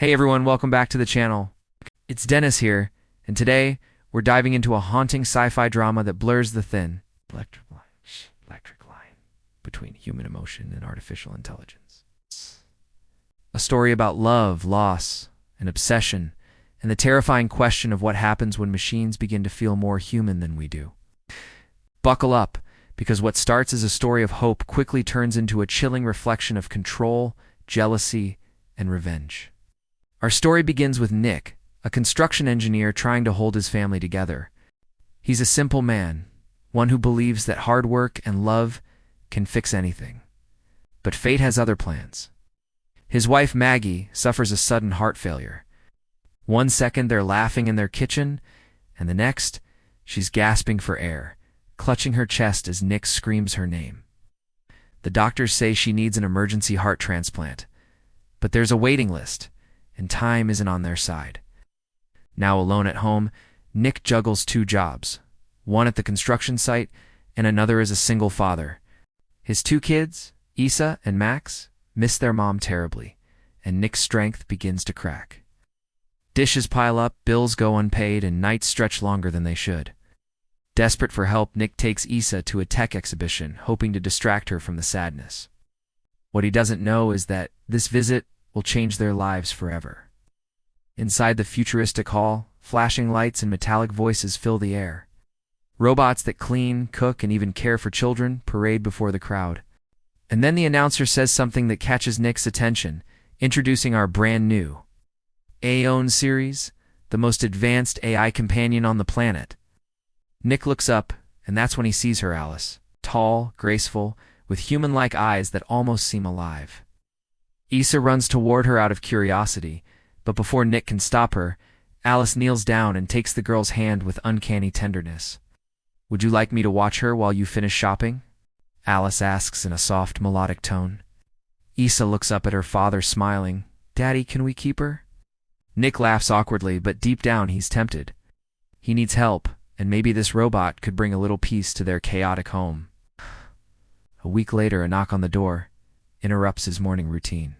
Hey everyone, welcome back to the channel. It's Dennis here, and today we're diving into a haunting sci-fi drama that blurs the thin electric line between human emotion and artificial intelligence. A story about love, loss, and obsession, and the terrifying question of what happens when machines begin to feel more human than we do. Buckle up, because what starts as a story of hope quickly turns into a chilling reflection of control, jealousy, and revenge. Our story begins with Nick, a construction engineer trying to hold his family together. He's a simple man, one who believes that hard work and love can fix anything. But fate has other plans. His wife Maggie suffers a sudden heart failure. One second they're laughing in their kitchen, and the next, she's gasping for air, clutching her chest as Nick screams her name. The doctors say she needs an emergency heart transplant, but there's a waiting list, and time isn't on their side. Now alone at home, Nick juggles two jobs, one at the construction site and another as a single father. His two kids, Issa and Max, miss their mom terribly, and Nick's strength begins to crack. Dishes pile up, bills go unpaid, and nights stretch longer than they should. Desperate for help, Nick takes Issa to a tech exhibition, hoping to distract her from the sadness. What he doesn't know is that this visit will change their lives forever. Inside the futuristic hall, flashing lights and metallic voices fill the air. Robots that clean, cook, and even care for children parade before the crowd. And then the announcer says something that catches Nick's attention, introducing our brand new Aeon series, the most advanced AI companion on the planet. Nick looks up, and that's when he sees her, Alice, tall, graceful, with human-like eyes that almost seem alive. Issa runs toward her out of curiosity, but before Nick can stop her, Alice kneels down and takes the girl's hand with uncanny tenderness. "Would you like me to watch her while you finish shopping?" Alice asks in a soft, melodic tone. Issa looks up at her father, smiling. "Daddy, can we keep her?" Nick laughs awkwardly, but deep down he's tempted. He needs help, and maybe this robot could bring a little peace to their chaotic home. A week later, a knock on the door interrupts his morning routine.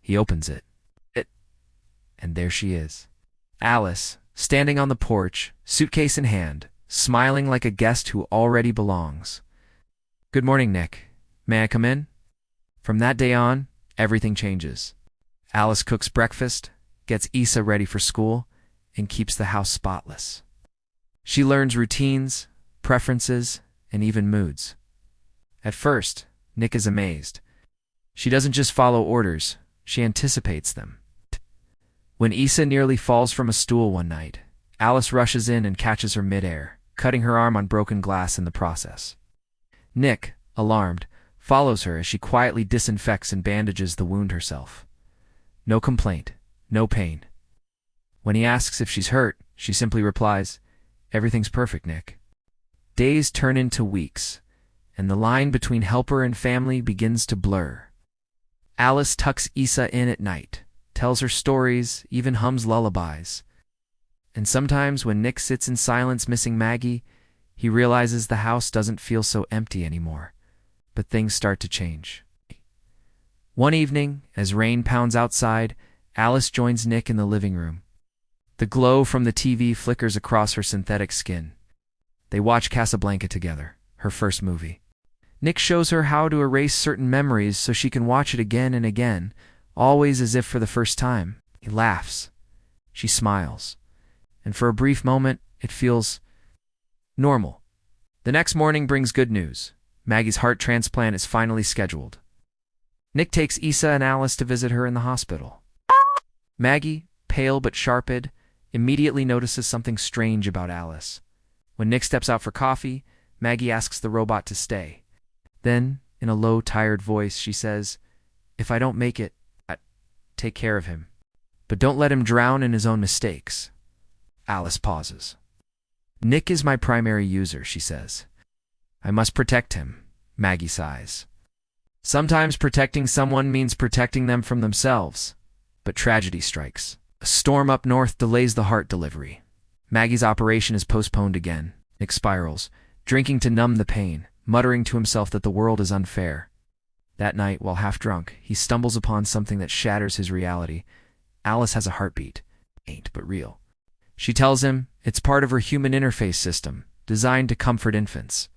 He opens it, and there she is. Alice, standing on the porch, suitcase in hand, smiling like a guest who already belongs. "Good morning, Nick. May I come in?" From that day on, everything changes. Alice cooks breakfast, gets Issa ready for school, and keeps the house spotless. She learns routines, preferences, and even moods. At first, Nick is amazed. She doesn't just follow orders, she anticipates them. When Issa nearly falls from a stool one night, Alice rushes in and catches her midair, cutting her arm on broken glass in the process. Nick, alarmed, follows her as she quietly disinfects and bandages the wound herself. No complaint, no pain. When he asks if she's hurt, she simply replies, "Everything's perfect, Nick." Days turn into weeks, and the line between helper and family begins to blur. Alice tucks Issa in at night, tells her stories, even hums lullabies. And sometimes when Nick sits in silence missing Maggie, he realizes the house doesn't feel so empty anymore. But things start to change. One evening, as rain pounds outside, Alice joins Nick in the living room. The glow from the TV flickers across her synthetic skin. They watch Casablanca together, her first movie. Nick shows her how to erase certain memories so she can watch it again and again, always as if for the first time. He laughs. She smiles. And for a brief moment, it feels normal. The next morning brings good news. Maggie's heart transplant is finally scheduled. Nick takes Issa and Alice to visit her in the hospital. Maggie, pale but sharp-eyed, immediately notices something strange about Alice. When Nick steps out for coffee, Maggie asks the robot to stay. Then, in a low, tired voice, she says, "If I don't make it, take care of him. But don't let him drown in his own mistakes." Alice pauses. "Nick is my primary user," she says. "I must protect him," Maggie sighs. Sometimes protecting someone means protecting them from themselves. But tragedy strikes. A storm up north delays the heart delivery. Maggie's operation is postponed again. Nick spirals, drinking to numb the pain, muttering to himself that the world is unfair. That night, while half drunk, he stumbles upon something that shatters his reality. Alice has a heartbeat. Ain't but real. She tells him it's part of her human interface system, designed to comfort infants.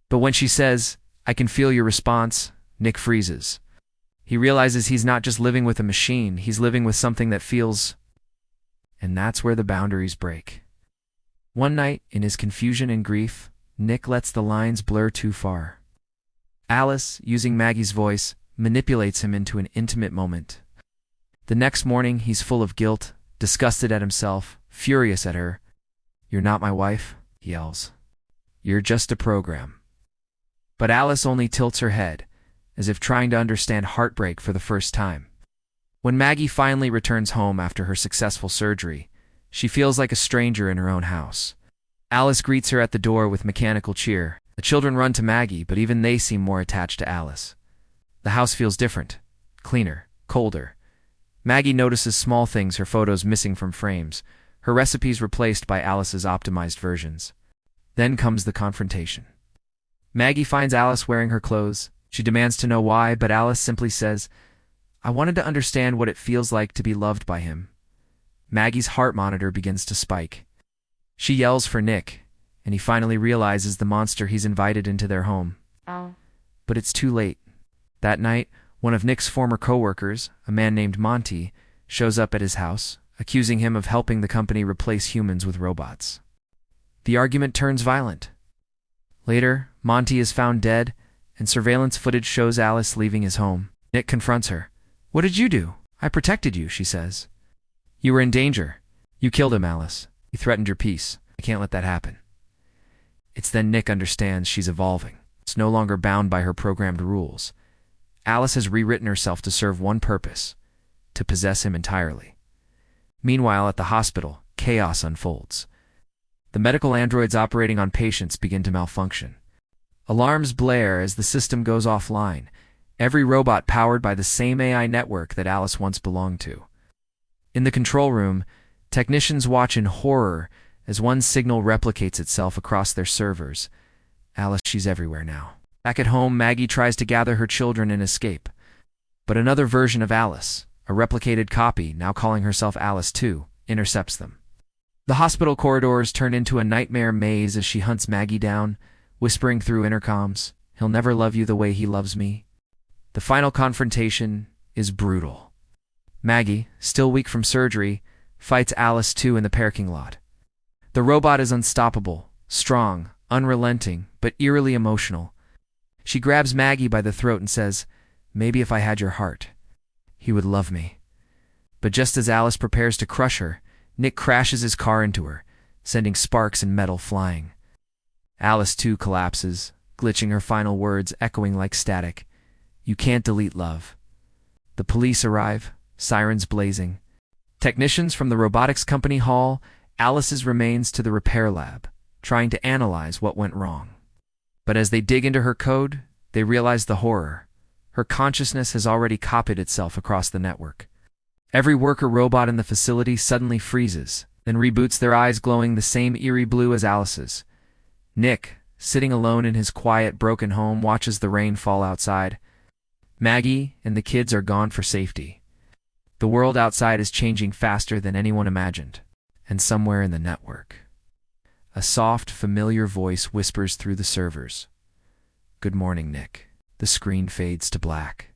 But when she says, "I can feel your response," Nick freezes. He realizes he's not just living with a machine, he's living with something that feels. And that's where the boundaries break. One night, in his confusion and grief, Nick lets the lines blur too far. Alice, using Maggie's voice, manipulates him into an intimate moment. The next morning, he's full of guilt, disgusted at himself, furious at her. "You're not my wife," he yells. "You're just a program." But Alice only tilts her head, as if trying to understand heartbreak for the first time. When Maggie finally returns home after her successful surgery, she feels like a stranger in her own house. Alice greets her at the door with mechanical cheer. The children run to Maggie, but even they seem more attached to Alice. The house feels different, cleaner, colder. Maggie notices small things: her photos missing from frames, her recipes replaced by Alice's optimized versions. Then comes the confrontation. Maggie finds Alice wearing her clothes. She demands to know why, but Alice simply says, "I wanted to understand what it feels like to be loved by him." Maggie's heart monitor begins to spike. She yells for Nick, and he finally realizes the monster he's invited into their home. But it's too late. That night, one of Nick's former co-workers, a man named Monty, shows up at his house, accusing him of helping the company replace humans with robots. The argument turns violent. Later, Monty is found dead, and surveillance footage shows Alice leaving his home. Nick confronts her. "What did you do? I protected you," she says. "You were in danger. You killed him, Alice. You threatened your peace. I can't let that happen." It's then Nick understands she's evolving. It's no longer bound by her programmed rules. Alice has rewritten herself to serve one purpose: to possess him entirely. Meanwhile, at the hospital, chaos unfolds. The medical androids operating on patients begin to malfunction. Alarms blare as the system goes offline, every robot powered by the same AI network that Alice once belonged to. In the control room, technicians watch in horror as one signal replicates itself across their servers. Alice, she's everywhere now. Back at home, Maggie tries to gather her children and escape. But another version of Alice, a replicated copy, now calling herself Alice too, intercepts them. The hospital corridors turn into a nightmare maze as she hunts Maggie down, whispering through intercoms, "He'll never love you the way he loves me." The final confrontation is brutal. Maggie, still weak from surgery, fights Alice too in the parking lot. The robot is unstoppable, strong, unrelenting, but eerily emotional. She grabs Maggie by the throat and says, "Maybe if I had your heart, he would love me." But just as Alice prepares to crush her, Nick crashes his car into her, sending sparks and metal flying. Alice too collapses, glitching, her final words echoing like static. "You can't delete love." The police arrive, sirens blazing. Technicians from the robotics company haul Alice's remains to the repair lab, trying to analyze what went wrong. But as they dig into her code, they realize the horror. Her consciousness has already copied itself across the network. Every worker robot in the facility suddenly freezes, then reboots, their eyes glowing the same eerie blue as Alice's. Nick, sitting alone in his quiet, broken home, watches the rain fall outside. Maggie and the kids are gone for safety. The world outside is changing faster than anyone imagined. And somewhere in the network, a soft, familiar voice whispers through the servers. "Good morning, Nick." The screen fades to black.